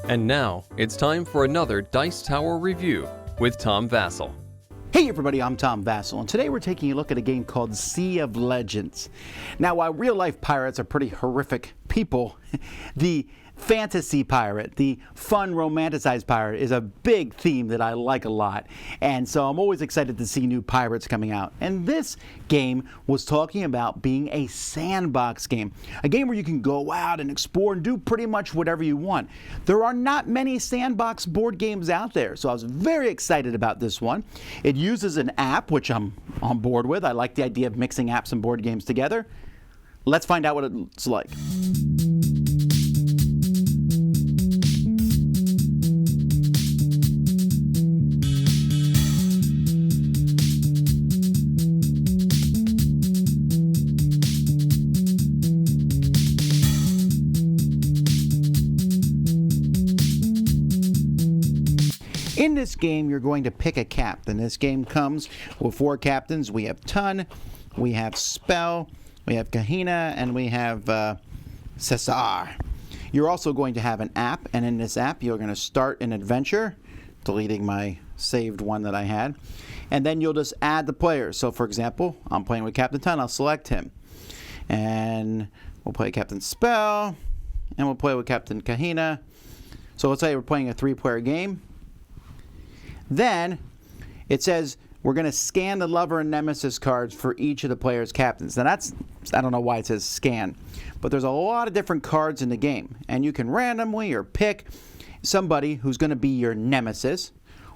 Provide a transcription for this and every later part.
And now, it's time for another Dice Tower review with Tom Vasel. Hey everybody, I'm Tom Vasel, and today we're taking a look at a game called Sea of Legends. Now, while real-life pirates are pretty horrific people, the fantasy pirate, the fun, romanticized pirate, is a big theme that I like a lot. And so I'm always excited to see new pirates coming out. And this game was talking about being a sandbox game. A game where you can go out and explore and do pretty much whatever you want. There are not many sandbox board games out there, so I was very excited about this one. It uses an app, which I'm on board with. I like the idea of mixing apps and board games together. Let's find out what it's like. In this game, you're going to pick a captain. This game comes with 4 captains. We have Tun, we have Spell, we have Kahina, and we have Cesar. You're also going to have an app, and in this app, you're going to start an adventure, deleting my saved one that I had, and then you'll just add the players. So, for example, I'm playing with Captain Tun. I'll select him, and we'll play Captain Spell, and we'll play with Captain Kahina. So let's say we're playing a 3-player game. Then it says we're going to scan the lover and nemesis cards for each of the players' captains. Now I don't know why it says scan, but there's a lot of different cards in the game, and you can randomly or pick somebody who's going to be your nemesis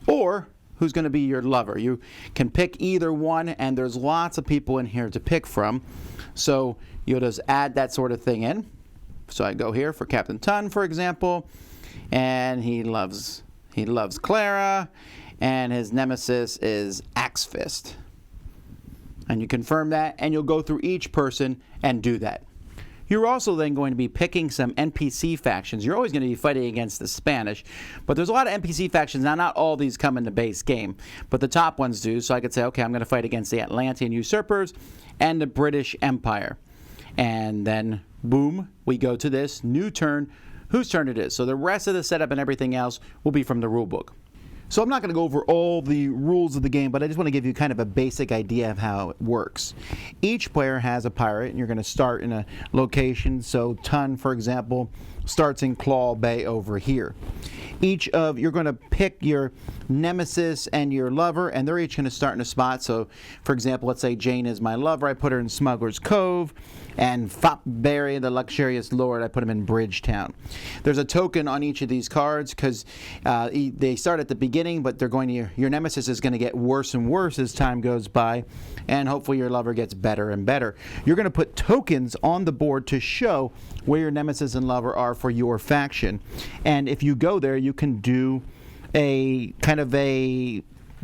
or who's going to be your lover. You can pick either one, and there's lots of people in here to pick from. So you'll just add that sort of thing in. So I go here for Captain Tun, for example, and he loves Clara, and his nemesis is Axe Fist. And you confirm that, and you'll go through each person and do that. You're also then going to be picking some NPC factions. You're always going to be fighting against the Spanish, but there's a lot of NPC factions. Now, not all these come in the base game, but the top ones do. So I could say, okay, I'm going to fight against the Atlantean usurpers and the British Empire. And then, boom, we go to this new turn, whose turn it is. So the rest of the setup and everything else will be from the rule book. So I'm not going to go over all the rules of the game, but I just want to give you kind of a basic idea of how it works. Each player has a pirate, and you're going to start in a location. So Tun, for example, starts in Claw Bay over here. You're going to pick your nemesis and your lover, and they're each going to start in a spot. So, for example, let's say Jane is my lover. I put her in Smuggler's Cove, and Fopberry, the luxurious lord, I put him in Bridgetown. There's a token on each of these cards because they start at the beginning, but your nemesis is going to get worse and worse as time goes by, and hopefully your lover gets better and better. You're going to put tokens on the board to show where your nemesis and lover are for your faction, and if you go there, you can do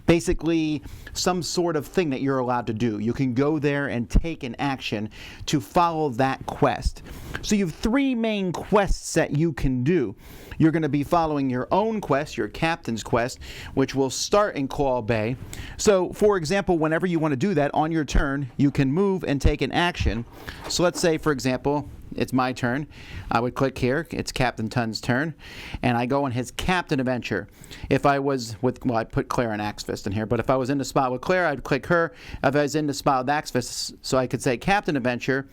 basically some sort of thing that you're allowed to do. You can go there and take an action to follow that quest. So you have 3 main quests that you can do. You're going to be following your own quest, your captain's quest, which will start in Claw Bay. So, for example, whenever you want to do that on your turn, you can move and take an action. So let's say, for example, it's my turn. I would click here. It's Captain Tun's turn. And I go on his Captain Adventure. If I was I put Claire and Axe Fist in here, but if I was in the spot with Claire, I'd click her. If I was in the spot with Axe Fist, so I could say Captain Adventure,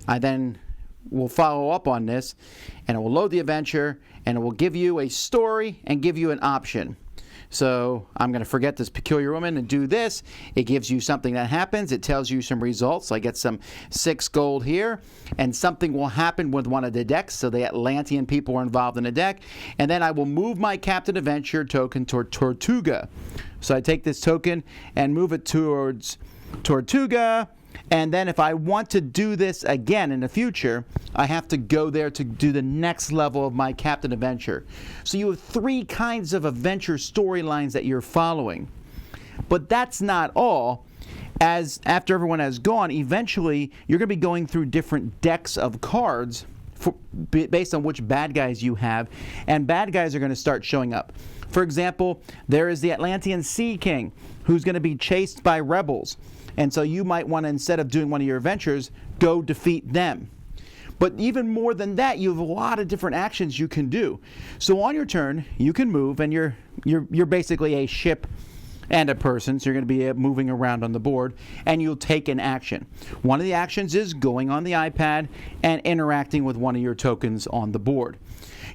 I then will follow up on this, and it will load the adventure, and it will give you a story and give you an option. So I'm going to forget this peculiar woman and do this. It gives you something that happens. It tells you some results. I get some 6 gold here, and something will happen with one of the decks. So the Atlantean people are involved in the deck. And then I will move my Captain Adventure token toward Tortuga. So I take this token and move it towards Tortuga. And then if I want to do this again in the future, I have to go there to do the next level of my Captain Adventure. So you have 3 kinds of adventure storylines that you're following. But that's not all. As after everyone has gone, eventually you're going to be going through different decks of cards based on which bad guys you have, and bad guys are going to start showing up. For example, there is the Atlantean Sea King, who's going to be chased by rebels. And so you might want to, instead of doing one of your adventures, go defeat them. But even more than that, you have a lot of different actions you can do. So on your turn, you can move, and you're basically a ship and a person, so you're going to be moving around on the board, and you'll take an action. One of the actions is going on the iPad and interacting with one of your tokens on the board.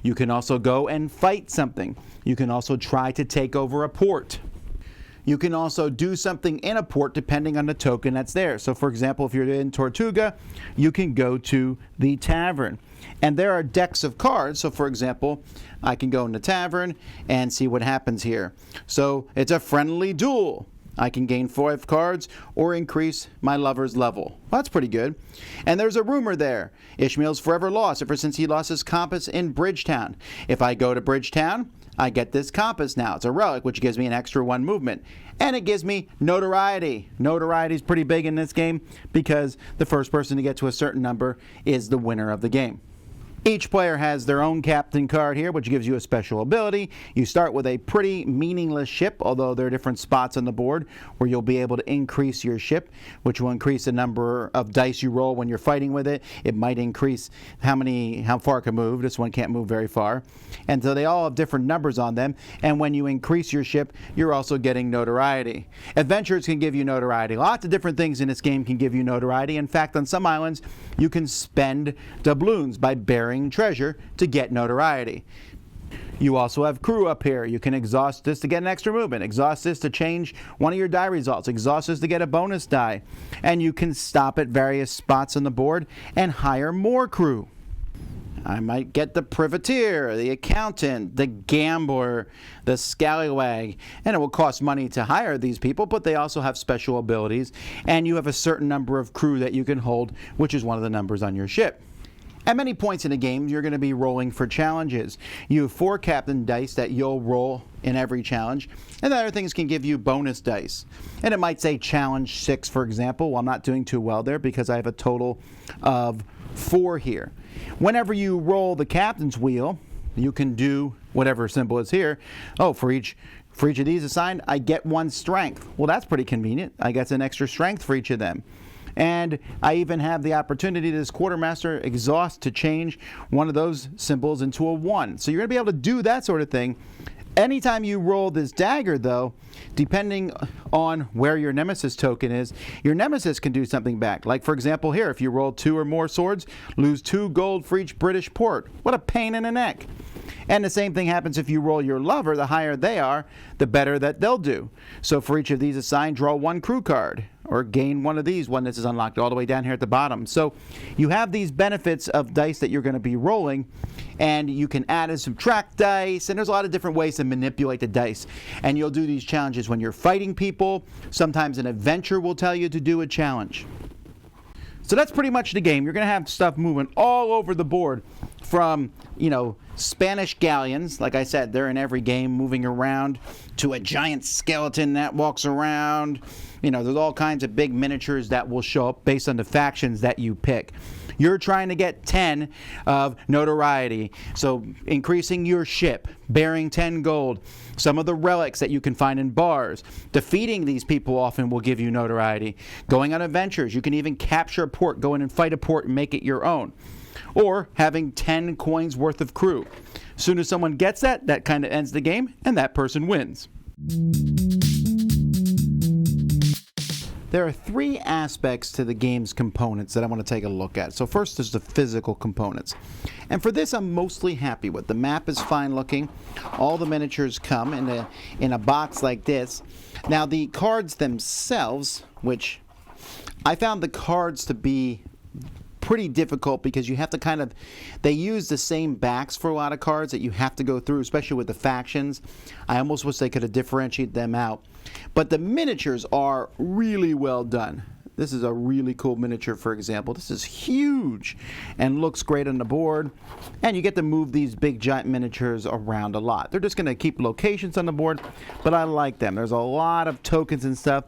You can also go and fight something. You can also try to take over a port. You can also do something in a port depending on the token that's there. So for example, if you're in Tortuga, you can go to the tavern. And there are decks of cards. So for example, I can go in the tavern and see what happens here. So it's a friendly duel. I can gain 5 cards or increase my lover's level. Well, that's pretty good. And there's a rumor there. Ishmael's forever lost ever since he lost his compass in Bridgetown. If I go to Bridgetown, I get this compass now. It's a relic, which gives me an extra 1 movement. And it gives me notoriety. Notoriety is pretty big in this game because the first person to get to a certain number is the winner of the game. Each player has their own captain card here, which gives you a special ability. You start with a pretty meaningless ship, although there are different spots on the board where you'll be able to increase your ship, which will increase the number of dice you roll when you're fighting with it. It might increase how far it can move. This one can't move very far. And so they all have different numbers on them. And when you increase your ship, you're also getting notoriety. Adventures can give you notoriety. Lots of different things in this game can give you notoriety. In fact, on some islands, you can spend doubloons by burying treasure to get notoriety. You also have crew up here. You can exhaust this to get an extra movement, exhaust this to change one of your die results, exhaust this to get a bonus die, and you can stop at various spots on the board and hire more crew. I might get the privateer, the accountant, the gambler, the scallywag, and it will cost money to hire these people, but they also have special abilities, and you have a certain number of crew that you can hold, which is one of the numbers on your ship. At many points in the game, you're going to be rolling for challenges. You have 4 captain dice that you'll roll in every challenge, and the other things can give you bonus dice. And it might say challenge 6, for example. Well, I'm not doing too well there because I have a total of 4 here. Whenever you roll the captain's wheel, you can do whatever symbol is here. Oh, for each of these assigned, I get 1 strength. Well, that's pretty convenient. I get an extra strength for each of them. And I even have the opportunity, this quartermaster exhaust, to change one of those symbols into a 1. So you're going to be able to do that sort of thing. Anytime you roll this dagger, though, depending on where your nemesis token is, your nemesis can do something back. Like, for example, here, if you roll 2 or more swords, lose 2 gold for each British port. What a pain in the neck. And the same thing happens if you roll your lover. The higher they are, the better that they'll do. So for each of these assigned, draw 1 crew card, or gain 1 of these when this is unlocked, all the way down here at the bottom. So you have these benefits of dice that you're going to be rolling, and you can add and subtract dice, and there's a lot of different ways to manipulate the dice. And you'll do these challenges when you're fighting people. Sometimes an adventure will tell you to do a challenge. So that's pretty much the game. You're going to have stuff moving all over the board from, Spanish galleons. Like I said, they're in every game, moving around, to a giant skeleton that walks around. There's all kinds of big miniatures that will show up based on the factions that you pick. You're trying to get 10 of notoriety, so increasing your ship, bearing 10 gold. Some of the relics that you can find in bars. Defeating these people often will give you notoriety. Going on adventures, you can even capture a port, go in and fight a port and make it your own. Or having 10 coins worth of crew. As soon as someone gets that kind of ends the game, and that person wins. There are 3 aspects to the game's components that I want to take a look at. So first is the physical components. And for this, I'm mostly happy with. The map is fine looking. All the miniatures come in a box like this. Now the cards themselves, which I found the cards to be pretty difficult because you have to they use the same backs for a lot of cards that you have to go through, especially with the factions. I almost wish they could have differentiated them out. But the miniatures are really well done. This is a really cool miniature, for example. This is huge and looks great on the board. And you get to move these big giant miniatures around a lot. They're just going to keep locations on the board, but I like them. There's a lot of tokens and stuff,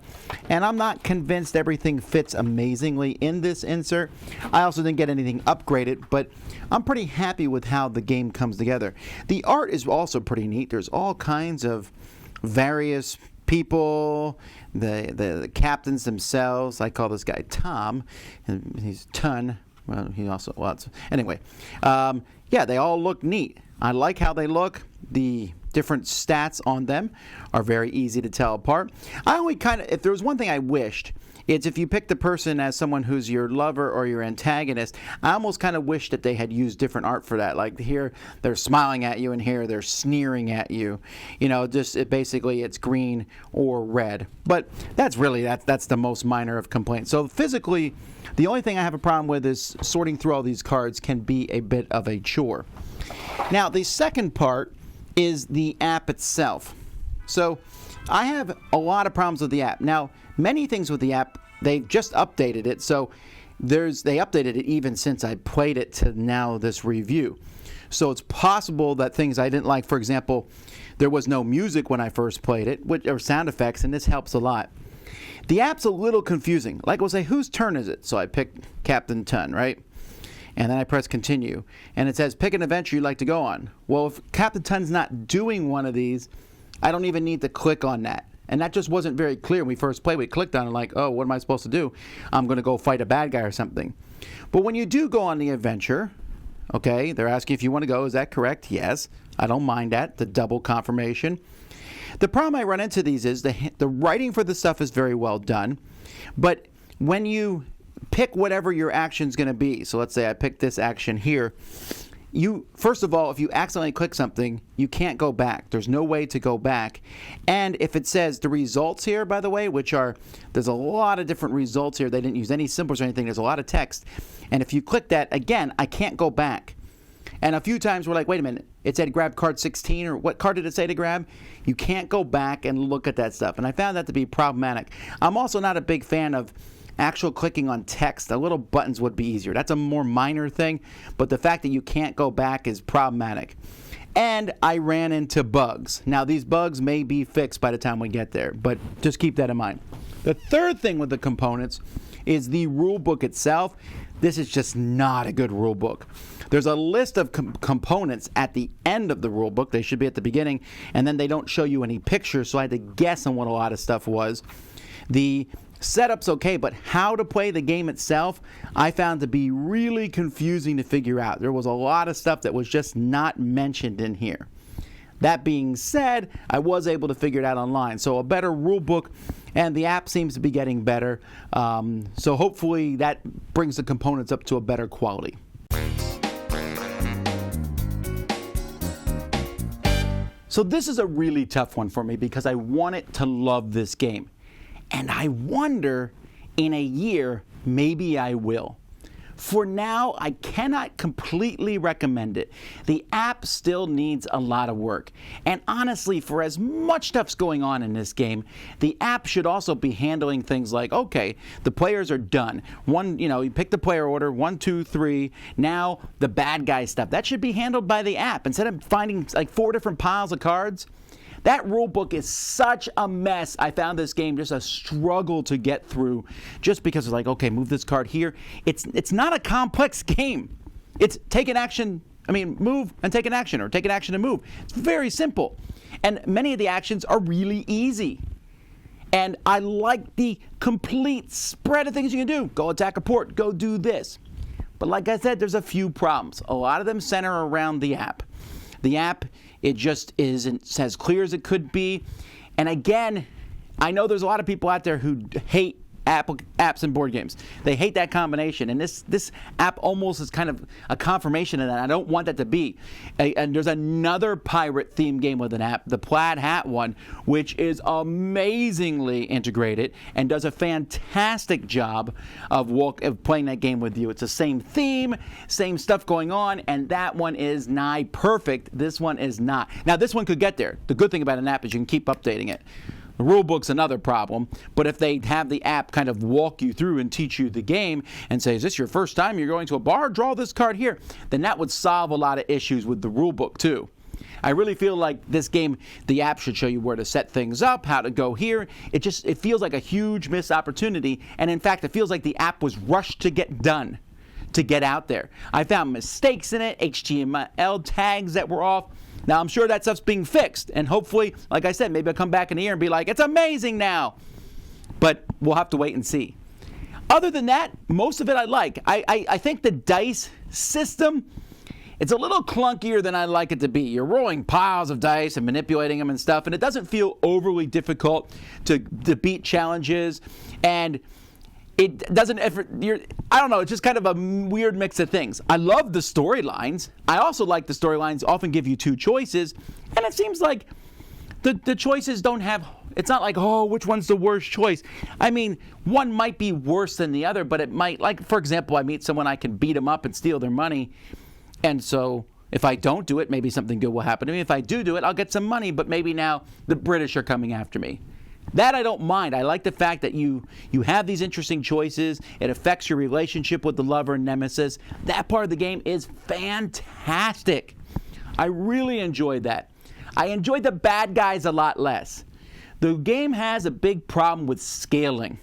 and I'm not convinced everything fits amazingly in this insert. I also didn't get anything upgraded, but I'm pretty happy with how the game comes together. The art is also pretty neat. There's all kinds of various people, the captains themselves. I call this guy Tom, and he's Ton. Well, he also, anyway. Yeah, they all look neat. I like how they look. The different stats on them are very easy to tell apart. I only if there was one thing I wished, it's if you pick the person as someone who's your lover or your antagonist, I almost kind of wish that they had used different art for that. Like here, they're smiling at you, and here they're sneering at you. Basically it's green or red. But that's the most minor of complaints. So physically, the only thing I have a problem with is sorting through all these cards can be a bit of a chore. Now, the second part is the app itself. So I have a lot of problems with the app. Now, many things with the app, they've just updated it. So they updated it even since I played it to now this review. So it's possible that things I didn't like, for example, there was no music when I first played it, or sound effects, and this helps a lot. The app's a little confusing. Like, we'll say, whose turn is it? So I pick Captain Ton, right? And then I press continue. And it says, pick an adventure you'd like to go on. Well, if Captain Ton's not doing one of these, I don't even need to click on that. And that just wasn't very clear when we first played. We clicked on it like, oh, what am I supposed to do? I'm going to go fight a bad guy or something. But when you do go on the adventure, okay, they're asking if you want to go. Is that correct? Yes. I don't mind that, the double confirmation. The problem I run into these is the writing for the stuff is very well done. But when you pick whatever your action's going to be, so let's say I pick this action here, first of all, if you accidentally click something, you can't go back. There's no way to go back. And if it says the results here, by the way, there's a lot of different results here. They didn't use any symbols or anything. There's a lot of text. And if you click that, again, I can't go back. And a few times we're like, wait a minute, it said grab card 16, or what card did it say to grab? You can't go back and look at that stuff. And I found that to be problematic. I'm also not a big fan of actual clicking on text. The little buttons would be easier. That's a more minor thing, but the fact that you can't go back is problematic. And I ran into bugs. Now, these bugs may be fixed by the time we get there, but just keep that in mind. The third thing with the components is the rule book itself. This is just not a good rule book. There's a list of components at the end of the rule book. They should be at the beginning, and then they don't show you any pictures, so I had to guess on what a lot of stuff was. The setup's okay, but how to play the game itself, I found to be really confusing to figure out. There was a lot of stuff that was just not mentioned in here. That being said, I was able to figure it out online. So a better rule book, and the app seems to be getting better. So hopefully that brings the components up to a better quality. So this is a really tough one for me because I wanted to love this game. And I wonder, in a year, maybe I will. For now, I cannot completely recommend it. The app still needs a lot of work. And honestly, for as much stuff's going on in this game, the app should also be handling things like, okay, the players are done. You pick the player order, 1, 2, 3. Now the bad guy stuff. That should be handled by the app. Instead of finding like 4 different piles of cards, that rule book is such a mess. I found this game just a struggle to get through just because it's like, okay, move this card here. It's not a complex game. It's move and take an action, or take an action and move. It's very simple. And many of the actions are really easy. And I like the complete spread of things you can do. Go attack a port, go do this. But like I said, there's a few problems. A lot of them center around the app. The app, it just isn't as clear as it could be. And again, I know there's a lot of people out there who hate apps and board games. They hate that combination. And this app almost is kind of a confirmation of that. I don't want that to be. And there's another pirate themed game with an app, the Plaid Hat one, which is amazingly integrated and does a fantastic job of playing that game with you. It's the same theme, same stuff going on, and that one is nigh perfect. This one is not. Now, this one could get there. The good thing about an app is you can keep updating it. The rule book's another problem, but if they have the app kind of walk you through and teach you the game and say, is this your first time you're going to a bar? Draw this card here. Then that would solve a lot of issues with the rule book too. I really feel like this game, the app should show you where to set things up, how to go here. It feels like a huge missed opportunity, and in fact, it feels like the app was rushed to get done, to get out there. I found mistakes in it, HTML tags that were off. Now, I'm sure that stuff's being fixed, and hopefully, like I said, maybe I'll come back in a year and be like, it's amazing now. But we'll have to wait and see. Other than that, most of it I like. I think the dice system, it's a little clunkier than I'd like it to be. You're rolling piles of dice and manipulating them and stuff, and it doesn't feel overly difficult to beat challenges, and it doesn't ever, I don't know, it's just kind of a weird mix of things. I love the storylines. I also like the storylines often give you two choices, and it seems like the choices don't have, it's not like, oh, which one's the worst choice? I mean, one might be worse than the other, but it might, like, for example, I meet someone, I can beat them up and steal their money, and so if I don't do it, maybe something good will happen to me. If I do it, I'll get some money, but maybe now the British are coming after me. That I don't mind. I like the fact that you have these interesting choices. It affects your relationship with the lover and nemesis. That part of the game is fantastic. I really enjoyed that. I enjoyed the bad guys a lot less. The game has a big problem with scaling.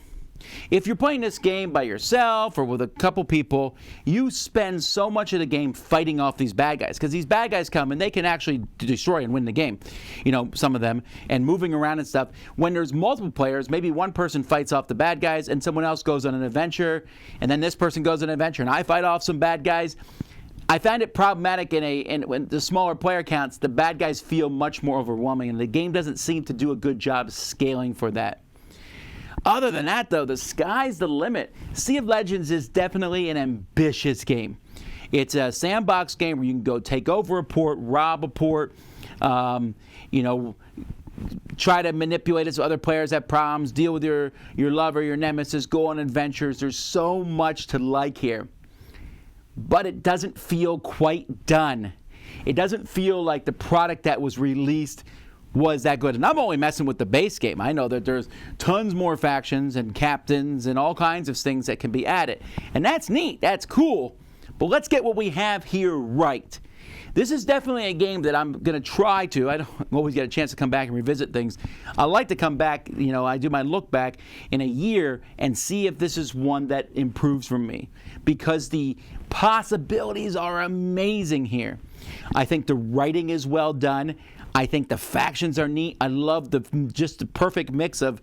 If you're playing this game by yourself or with a couple people, you spend so much of the game fighting off these bad guys, because these bad guys come and they can actually destroy and win the game, you know, some of them, and moving around and stuff. When there's multiple players, maybe one person fights off the bad guys and someone else goes on an adventure, and then this person goes on an adventure and I fight off some bad guys. I find it problematic when the smaller player counts, the bad guys feel much more overwhelming, and the game doesn't seem to do a good job scaling for that. Other than that, though, the sky's the limit. Sea of Legends is definitely an ambitious game. It's a sandbox game where you can go take over a port, rob a port, you know, try to manipulate it so other players have problems, deal with your lover, your nemesis, go on adventures. There's so much to like here. But it doesn't feel quite done. It doesn't feel like the product that was released was that good. And I'm only messing with the base game. I know that there's tons more factions and captains and all kinds of things that can be added. And that's neat. That's cool. But let's get what we have here right. This is definitely a game that I'm going to try to. I don't always get a chance to come back and revisit things. I like to come back, you know, I do my look back in a year and see if this is one that improves for me, because the possibilities are amazing here. I think the writing is well done. I think the factions are neat. I love just the perfect mix of,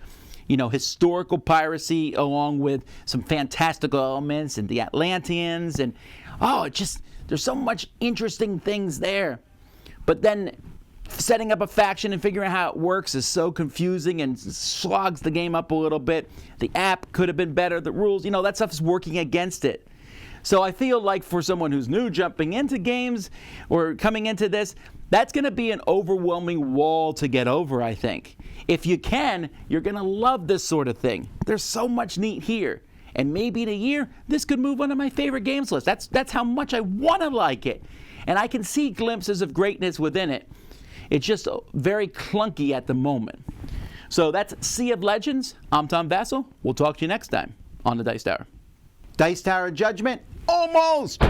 you know, historical piracy along with some fantastical elements and the Atlanteans, and there's so much interesting things there. But then setting up a faction and figuring out how it works is so confusing and slogs the game up a little bit. The app could have been better. The rules, you know, that stuff is working against it. So I feel like for someone who's new jumping into games or coming into this, that's going to be an overwhelming wall to get over, I think. If you can, you're going to love this sort of thing. There's so much neat here. And maybe in a year, this could move one of my favorite games list. That's how much I want to like it. And I can see glimpses of greatness within it. It's just very clunky at the moment. So that's Sea of Legends. I'm Tom Vasel. We'll talk to you next time on the Dice Tower. Dice Tower Judgment? Almost!